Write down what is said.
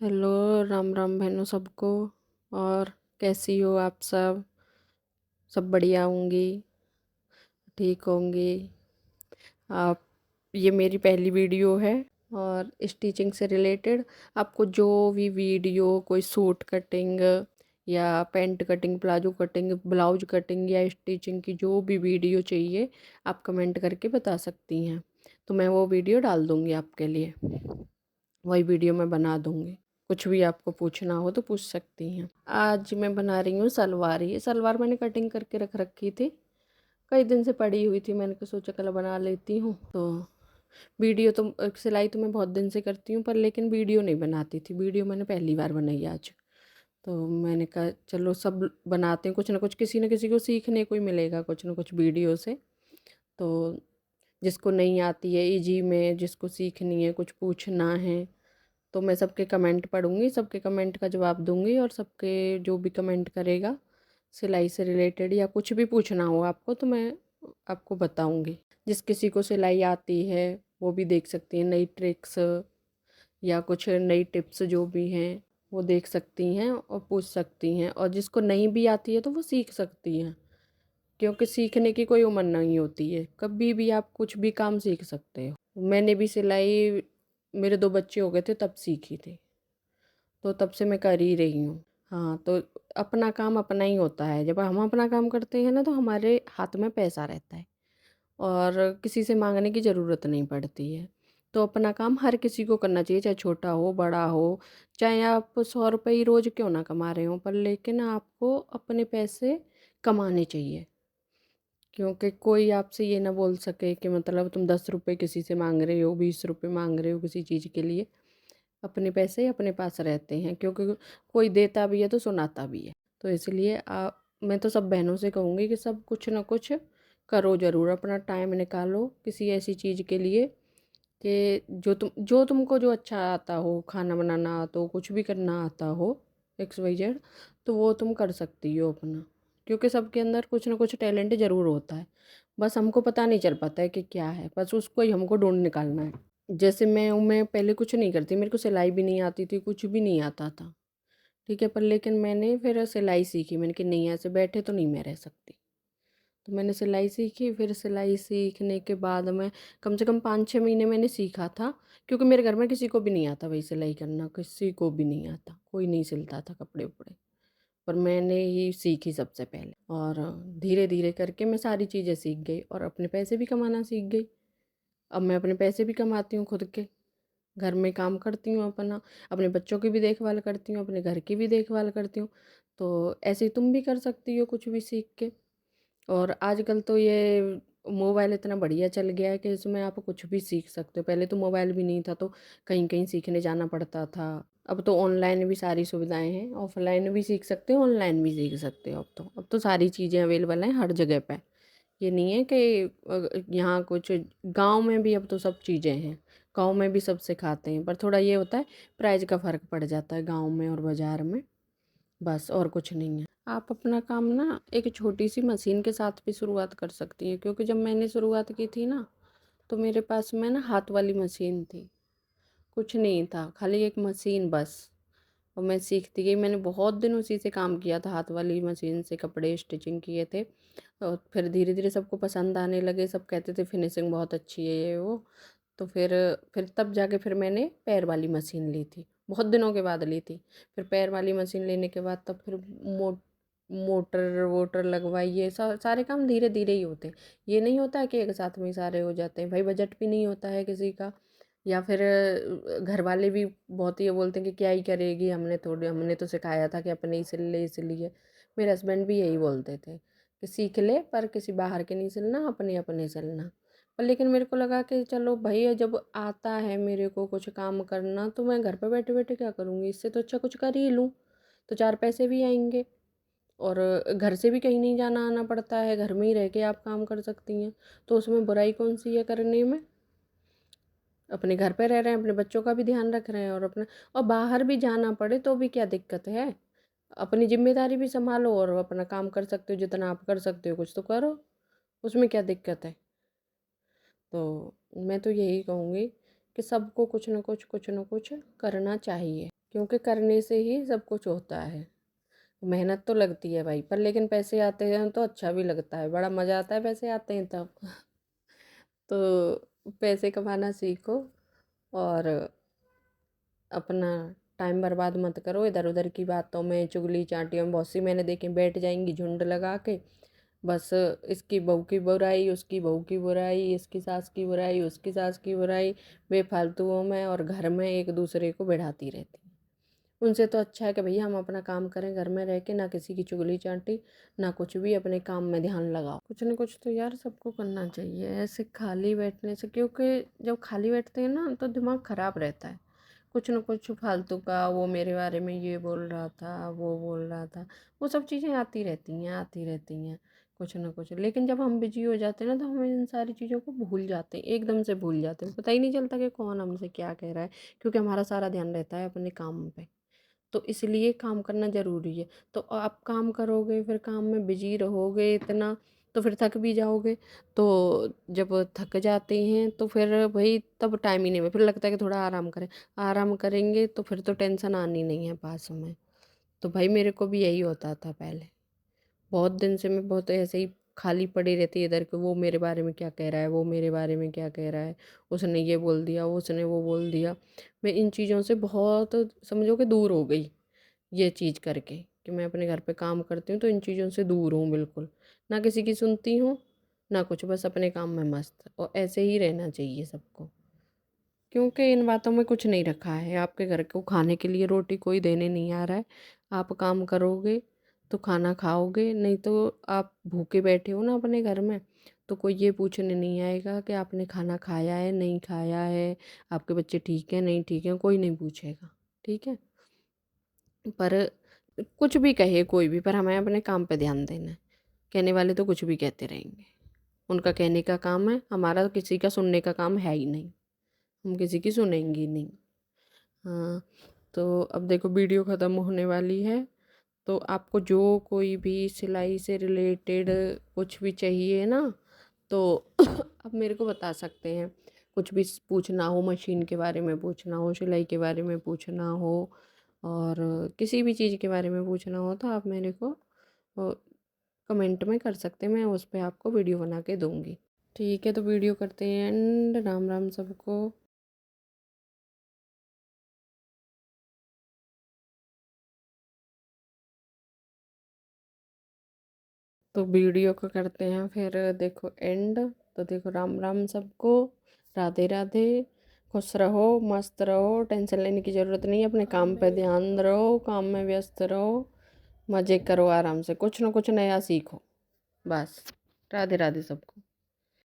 Hello, Ram Ram बहनों सबको। और कैसी हो आप सब? सब बढ़िया होंगी, ठीक होंगी आप। ये मेरी पहली वीडियो है और स्टिचिंग से रिलेटेड आपको जो भी वीडियो, कोई सूट कटिंग या pant cutting, palazzo cutting, blouse cutting या स्टिचिंग की जो भी वीडियो चाहिए आप कमेंट करके बता सकती हैं, तो मैं वो वीडियो डाल दूँगी आपके लिए। वही वीडियो मैं बना दूँगी। कुछ भी आपको पूछना हो तो पूछ सकती हैं। आज मैं बना रही हूँ सलवार। ये सलवार मैंने कटिंग करके रख रखी थी, कई दिन से पड़ी हुई थी। मैंने सोचा कल बना लेती हूँ। तो वीडियो तो सिलाई तो मैं बहुत दिन से करती हूँ, पर लेकिन वीडियो नहीं बनाती थी। वीडियो मैंने पहली बार बनाई आज। तो मैंने कहा चलो सब बनाते हैं, कुछ ना कुछ किसी न किसी को सीखने को ही मिलेगा कुछ ना कुछ वीडियो से। तो जिसको नहीं आती है इजी में, जिसको सीखनी है, कुछ पूछना है, तो मैं सबके कमेंट पढ़ूंगी, सबके कमेंट का जवाब दूंगी। और सबके जो भी कमेंट करेगा सिलाई से रिलेटेड या कुछ भी पूछना हो आपको तो मैं आपको बताऊंगी। जिस किसी को सिलाई आती है वो भी देख सकती हैं, नई ट्रिक्स या कुछ नई टिप्स जो भी हैं वो देख सकती हैं और पूछ सकती हैं। और जिसको नहीं भी आती है तो वो सीख सकती हैं, क्योंकि सीखने की कोई उम्र नहीं होती है। कभी भी आप कुछ भी काम सीख सकते हो। मैंने भी सिलाई, मेरे 2 बच्चे हो गए थे तब सीखी थी, तो तब से मैं कर ही रही हूँ। हाँ, तो अपना काम अपना ही होता है। जब हम अपना काम करते हैं ना तो हमारे हाथ में पैसा रहता है और किसी से मांगने की ज़रूरत नहीं पड़ती है। तो अपना काम हर किसी को करना चाहिए, चाहे छोटा हो बड़ा हो, चाहे आप 100 रुपये ही रोज़ क्यों ना कमा रहे हो, पर लेकिन आपको अपने पैसे कमाने चाहिए। क्योंकि कोई आपसे ये ना बोल सके कि मतलब तुम 10 रुपये किसी से मांग रहे हो, 20 रुपये मांग रहे हो किसी चीज़ के लिए। अपने पैसे अपने पास रहते हैं, क्योंकि कोई देता भी है तो सुनाता भी है। तो इसलिए मैं तो सब बहनों से कहूँगी कि सब कुछ ना कुछ करो ज़रूर, अपना टाइम निकालो किसी ऐसी चीज़ के लिए कि जो तुमको जो अच्छा आता हो, खाना बनाना आता हो, कुछ भी करना आता हो, XYZ, तो वो तुम कर सकती हो अपना। क्योंकि सबके अंदर कुछ ना कुछ टैलेंट ज़रूर होता है, बस हमको पता नहीं चल पाता है कि क्या है, बस उसको ही हमको ढूंढ निकालना है। जैसे मैं पहले कुछ नहीं करती, मेरे को सिलाई भी नहीं आती थी, कुछ भी नहीं आता था, ठीक है। पर लेकिन मैंने फिर सिलाई सीखी। मैंने कि नहीं, ऐसे बैठे तो नहीं मैं रह सकती। तो मैंने सिलाई सीखी। फिर सिलाई सीखने के बाद मैं कम से कम 5-6 महीने मैंने सीखा था, क्योंकि मेरे घर में किसी को भी नहीं आता भाई सिलाई करना, किसी को भी नहीं आता, कोई नहीं सिलता था कपड़े उपड़े। पर मैंने ही सीखी सबसे पहले, और धीरे धीरे करके मैं सारी चीज़ें सीख गई और अपने पैसे भी कमाना सीख गई। अब मैं अपने पैसे भी कमाती हूँ खुद के, घर में काम करती हूँ अपना, अपने बच्चों की भी देखभाल करती हूँ, अपने घर की भी देखभाल करती हूँ। तो ऐसे ही तुम भी कर सकती हो कुछ भी सीख के। और आजकल तो ये मोबाइल इतना बढ़िया चल गया है कि इसमें आप कुछ भी सीख सकते हो। पहले तो मोबाइल भी नहीं था तो कहीं कहीं सीखने जाना पड़ता था। अब तो ऑनलाइन भी सारी सुविधाएं हैं, ऑफलाइन भी सीख सकते हो, ऑनलाइन भी सीख सकते हो। अब तो सारी चीज़ें अवेलेबल हैं हर जगह पे। ये नहीं है कि यहाँ कुछ, गांव में भी अब तो सब चीज़ें हैं, गांव में भी सब सिखाते हैं। पर थोड़ा ये होता है, प्राइस का फ़र्क पड़ जाता है गांव में और बाज़ार में, बस और कुछ नहीं है। आप अपना काम ना एक छोटी सी मशीन के साथ भी शुरुआत कर सकती हैं, क्योंकि जब मैंने शुरुआत की थी ना तो मेरे पास में ना हाथ वाली मशीन थी, कुछ नहीं था, खाली एक मशीन बस। और मैं सीखती गई, मैंने बहुत दिन उसी से काम किया था, हाथ वाली मशीन से कपड़े स्टिचिंग किए थे। और फिर धीरे धीरे सबको पसंद आने लगे, सब कहते थे फिनिशिंग बहुत अच्छी है ये वो। तो फिर तब जाके फिर मैंने पैर वाली मशीन ली थी, बहुत दिनों के बाद ली थी। फिर पैर वाली मशीन लेने के बाद तब फिर मोटर वोटर लगवाई। ये सारे काम धीरे धीरे ही होते हैं, ये नहीं होता है कि एक साथ में ही सारे हो जाते हैं। भाई बजट भी नहीं होता है किसी का, या फिर घर वाले भी बहुत ये बोलते हैं कि क्या ही करेगी, हमने तो सिखाया था कि अपने ही सिल ले, इसलिए। मेरे हस्बैंड भी यही बोलते थे कि सीख ले, पर किसी बाहर के नहीं सिलना, अपने अपने सिलना। पर लेकिन मेरे को लगा कि चलो भाई, जब आता है मेरे को कुछ काम करना तो मैं घर पे बैठे बैठे क्या करूँगी, इससे तो अच्छा कुछ कर ही लूँ, तो 4 पैसे भी आएंगे। और घर से भी कहीं नहीं जाना आना पड़ता है, घर में ही रह के आप काम कर सकती हैं। तो उसमें बुराई कौन सी है करने में? अपने घर पे रह रहे हैं, अपने बच्चों का भी ध्यान रख रहे हैं, और अपना, और बाहर भी जाना पड़े तो भी क्या दिक्कत है? अपनी जिम्मेदारी भी संभालो और अपना काम कर सकते हो, जितना आप कर सकते हो कुछ तो करो, उसमें क्या दिक्कत है? तो मैं तो यही कहूँगी कि सबको कुछ ना कुछ करना चाहिए, क्योंकि करने से ही सब कुछ होता है। मेहनत तो लगती है भाई, पर लेकिन पैसे आते हैं तो अच्छा भी लगता है, बड़ा मज़ा आता है पैसे आते हैं तब। तो पैसे कमाना सीखो और अपना टाइम बर्बाद मत करो इधर उधर की बातों में, चुगली चाटियों में। बहुत सी मैंने देखी बैठ जाएंगी झुंड लगा के, बस इसकी बहू की बुराई, उसकी बहू की बुराई, इसकी सास की बुराई, उसकी सास की बुराई, बेफालतुओं में, और घर में एक दूसरे को बढ़ाती रहती हैं। उनसे तो अच्छा है कि भैया हम अपना काम करें घर में रह के, ना किसी की चुगली चाटी, ना कुछ भी, अपने काम में ध्यान लगाओ। कुछ न कुछ तो यार सबको करना चाहिए ऐसे खाली बैठने से, क्योंकि जब खाली बैठते हैं ना तो दिमाग ख़राब रहता है। कुछ न कुछ फालतू का, वो मेरे बारे में ये बोल रहा था, वो बोल रहा था, वो सब चीज़ें आती रहती हैं आती रहती हैं, कुछ ना कुछ। लेकिन जब हम बिजी हो जाते हैं ना तो हम इन सारी चीज़ों को भूल जाते हैं, एकदम से भूल जाते हैं, पता ही नहीं चलता कि कौन हमसे क्या कह रहा है, क्योंकि हमारा सारा ध्यान रहता है अपने काम पे। तो इसलिए काम करना ज़रूरी है। तो आप काम करोगे, फिर काम में बिजी रहोगे इतना, तो फिर थक भी जाओगे। तो जब थक जाते हैं तो फिर भाई तब टाइम ही नहीं है, फिर लगता है कि थोड़ा आराम करें। आराम करेंगे तो फिर तो टेंशन आनी नहीं है पास में। तो भाई मेरे को भी यही होता था पहले, बहुत दिन से मैं बहुत ऐसे ही खाली पड़ी रहती इधर कि वो मेरे बारे में क्या कह रहा है, वो मेरे बारे में क्या कह रहा है, उसने ये बोल दिया, उसने वो बोल दिया। मैं इन चीज़ों से बहुत, समझो कि दूर हो गई, ये चीज़ करके कि मैं अपने घर पे काम करती हूँ तो इन चीज़ों से दूर हूँ बिल्कुल। ना किसी की सुनती हूँ, ना कुछ, बस अपने काम में मस्त, और ऐसे ही रहना चाहिए सबको। क्योंकि इन बातों में कुछ नहीं रखा है, आपके घर को खाने के लिए रोटी कोई देने नहीं आ रहा है। आप काम करोगे तो खाना खाओगे, नहीं तो आप भूखे बैठे हो ना अपने घर में, तो कोई ये पूछने नहीं आएगा कि आपने खाना खाया है नहीं खाया है, आपके बच्चे ठीक हैं नहीं ठीक हैं, कोई नहीं पूछेगा। ठीक है, पर कुछ भी कहे कोई भी, पर हमें अपने काम पे ध्यान देना है। कहने वाले तो कुछ भी कहते रहेंगे, उनका कहने का काम है, हमारा किसी का सुनने का काम है ही नहीं, हम किसी की सुनेंगे ही नहीं। हाँ, तो अब देखो वीडियो ख़त्म होने वाली है, तो आपको जो कोई भी सिलाई से रिलेटेड कुछ भी चाहिए ना, तो आप मेरे को बता सकते हैं। कुछ भी पूछना हो, मशीन के बारे में पूछना हो, सिलाई के बारे में पूछना हो, और किसी भी चीज़ के बारे में पूछना हो तो आप मेरे को कमेंट में कर सकते हैं, मैं उस पर आपको वीडियो बना के दूँगी। ठीक है, तो वीडियो करते हैं एंड। राम राम सबको। तो वीडियो को करते हैं फिर देखो एंड। तो देखो राम राम सबको, राधे राधे, खुश रहो, मस्त रहो, टेंशन लेने की ज़रूरत नहीं है, अपने काम पे ध्यान रहो, काम में व्यस्त रहो, मज़े करो, आराम से कुछ ना कुछ नया सीखो, बस। राधे राधे सबको।